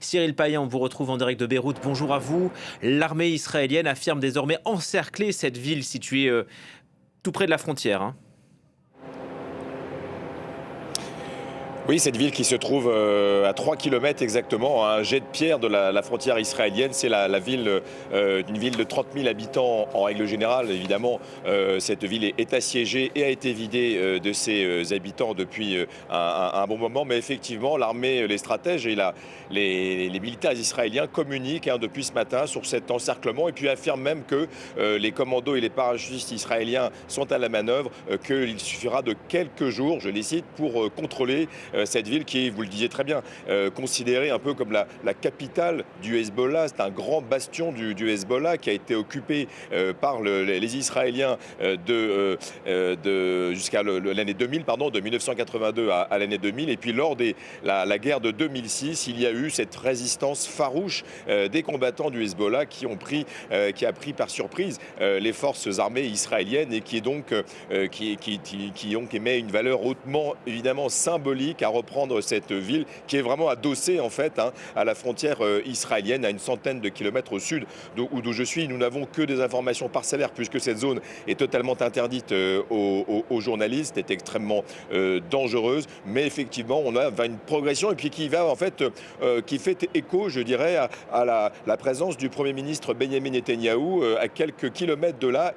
Cyril Payen, on vous retrouve en direct de Beyrouth. Bonjour à vous. L'armée israélienne affirme désormais encercler cette ville située tout près de la frontière. Oui, cette ville qui se trouve à 3 km exactement, à un jet de pierre de la frontière israélienne. C'est la ville, une ville de 30 000 habitants en règle générale. Évidemment, cette ville est assiégée et a été vidée de ses habitants depuis un bon moment. Mais effectivement, l'armée, les stratèges et les militaires israéliens communiquent depuis ce matin sur cet encerclement et puis affirment même que les commandos et les parachutistes israéliens sont à la manœuvre, qu'il suffira de quelques jours, je les cite, pour contrôler cette ville qui est, vous le disiez très bien, considérée un peu comme la capitale du Hezbollah. C'est un grand bastion du Hezbollah qui a été occupé par les Israéliens jusqu'à l'année 2000, de 1982 à l'année 2000. Et puis lors de la guerre de 2006, il y a eu cette résistance farouche des combattants du Hezbollah qui a pris par surprise les forces armées israéliennes et qui émet une valeur hautement évidemment symbolique à reprendre cette ville qui est vraiment adossée en fait à la frontière israélienne, à une centaine de kilomètres au sud d'où je suis. Nous n'avons que des informations parcellaires puisque cette zone est totalement interdite aux journalistes, est extrêmement dangereuse, mais effectivement on a une progression et puis qui fait écho, je dirais, à la présence du Premier ministre Benyamin Netanyahou à quelques kilomètres de là,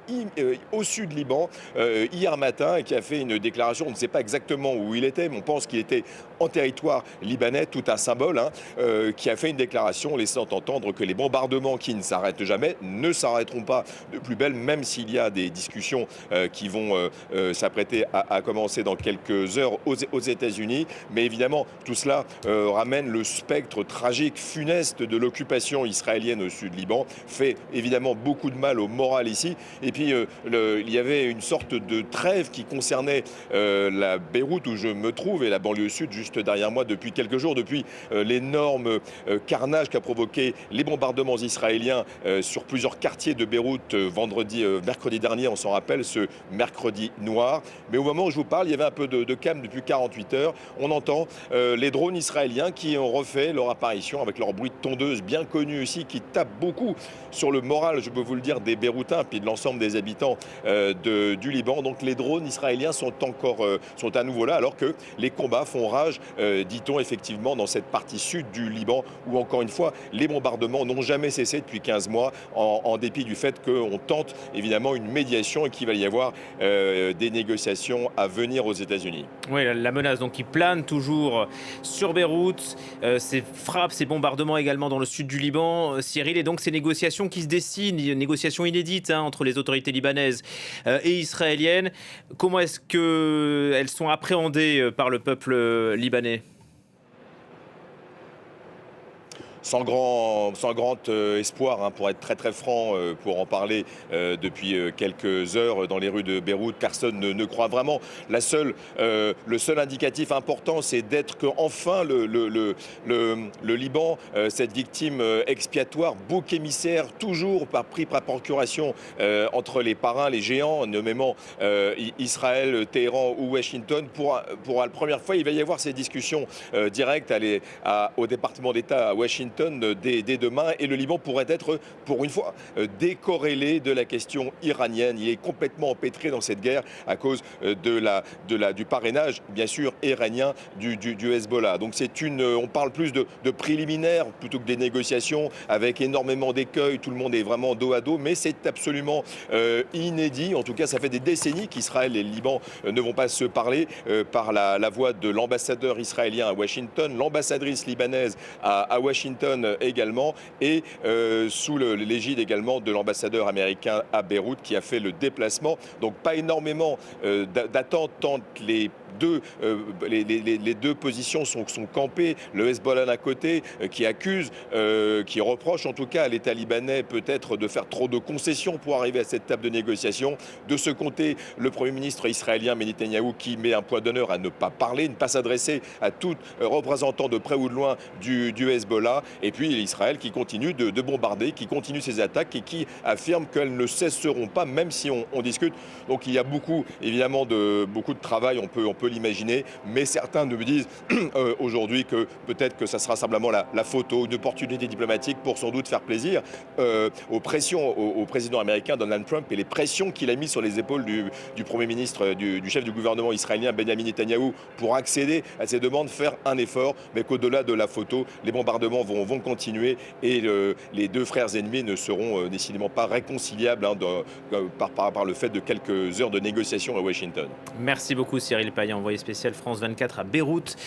au sud Liban, hier matin, et qui a fait une déclaration. On ne sait pas exactement où il était, mais on pense qu'il était en territoire libanais, tout un symbole, qui a fait une déclaration laissant entendre que les bombardements qui ne s'arrêtent jamais ne s'arrêteront pas de plus belle, même s'il y a des discussions qui vont s'apprêter à commencer dans quelques heures aux États-Unis. Mais évidemment, tout cela ramène le spectre tragique, funeste de l'occupation israélienne au sud Liban, fait évidemment beaucoup de mal au moral ici. Et puis, il y avait une sorte de trêve qui concernait la Beyrouth où je me trouve et la banlieue sud juste derrière moi depuis quelques jours, depuis l'énorme carnage qu'a provoqué les bombardements israéliens sur plusieurs quartiers de Beyrouth mercredi dernier, on s'en rappelle, ce mercredi noir. Mais au moment où je vous parle, il y avait un peu de calme depuis 48 heures. On entend les drones israéliens qui ont refait leur apparition avec leur bruit de tondeuse bien connu ici, qui tape beaucoup sur le moral, je peux vous le dire, des Beyrouthins puis de l'ensemble des habitants du Liban. Donc les drones israéliens sont à nouveau là, alors que les combats font rage, dit-on effectivement, dans cette partie sud du Liban, où encore une fois, les bombardements n'ont jamais cessé depuis 15 mois, en dépit du fait qu'on tente évidemment une médiation et qu'il va y avoir des négociations à venir aux États-Unis. Oui, la menace donc qui plane toujours sur Beyrouth, ces frappes, ces bombardements également dans le sud du Liban, Cyril, et donc ces négociations qui se dessinent, négociations inédites entre les autorités libanaises et israéliennes. Comment est-ce qu'elles sont appréhendées par le peuple libanais ? Sans grand espoir, pour être très très franc, pour en parler depuis quelques heures dans les rues de Beyrouth, personne ne croit vraiment. Le seul indicatif important, c'est d'être qu'enfin le Liban, cette victime expiatoire, bouc émissaire, toujours pris par procuration entre les parrains, les géants, nommément Israël, Téhéran ou Washington, pour la première fois, il va y avoir ces discussions directes au département d'État à Washington dès demain, et le Liban pourrait être, pour une fois, décorrélé de la question iranienne. Il est complètement empêtré dans cette guerre à cause du parrainage, bien sûr, iranien du Hezbollah. Donc on parle plus de préliminaires plutôt que des négociations, avec énormément d'écueils. Tout le monde est vraiment dos à dos, mais c'est absolument inédit. En tout cas, ça fait des décennies qu'Israël et le Liban ne vont pas se parler par la voix de l'ambassadeur israélien à Washington, l'ambassadrice libanaise à Washington également, et sous l'égide également de l'ambassadeur américain à Beyrouth qui a fait le déplacement. Donc pas énormément d'attentes tant les deux positions sont campées. Le Hezbollah d'un côté qui accuse, qui reproche en tout cas à l'État libanais peut-être de faire trop de concessions pour arriver à cette table de négociation. De ce côté, le Premier ministre israélien Netanyahou qui met un point d'honneur à ne pas parler, ne pas s'adresser à tout représentant de près ou de loin du Hezbollah. Et puis Israël qui continue de bombarder, qui continue ses attaques et qui affirme qu'elles ne cesseront pas, même si on discute. Donc il y a évidemment beaucoup de travail, on peut l'imaginer, mais certains nous disent aujourd'hui que peut-être que ça sera simplement la photo, une opportunité diplomatique pour sans doute faire plaisir aux pressions au président américain Donald Trump et les pressions qu'il a mis sur les épaules du Premier ministre, du chef du gouvernement israélien Benjamin Netanyahou pour accéder à ces demandes, faire un effort, mais qu'au-delà de la photo, les bombardements vont continuer et les deux frères ennemis ne seront décidément pas réconciliables par le fait de quelques heures de négociations à Washington. Merci beaucoup Cyril Payan, envoyé spécial France 24 à Beyrouth.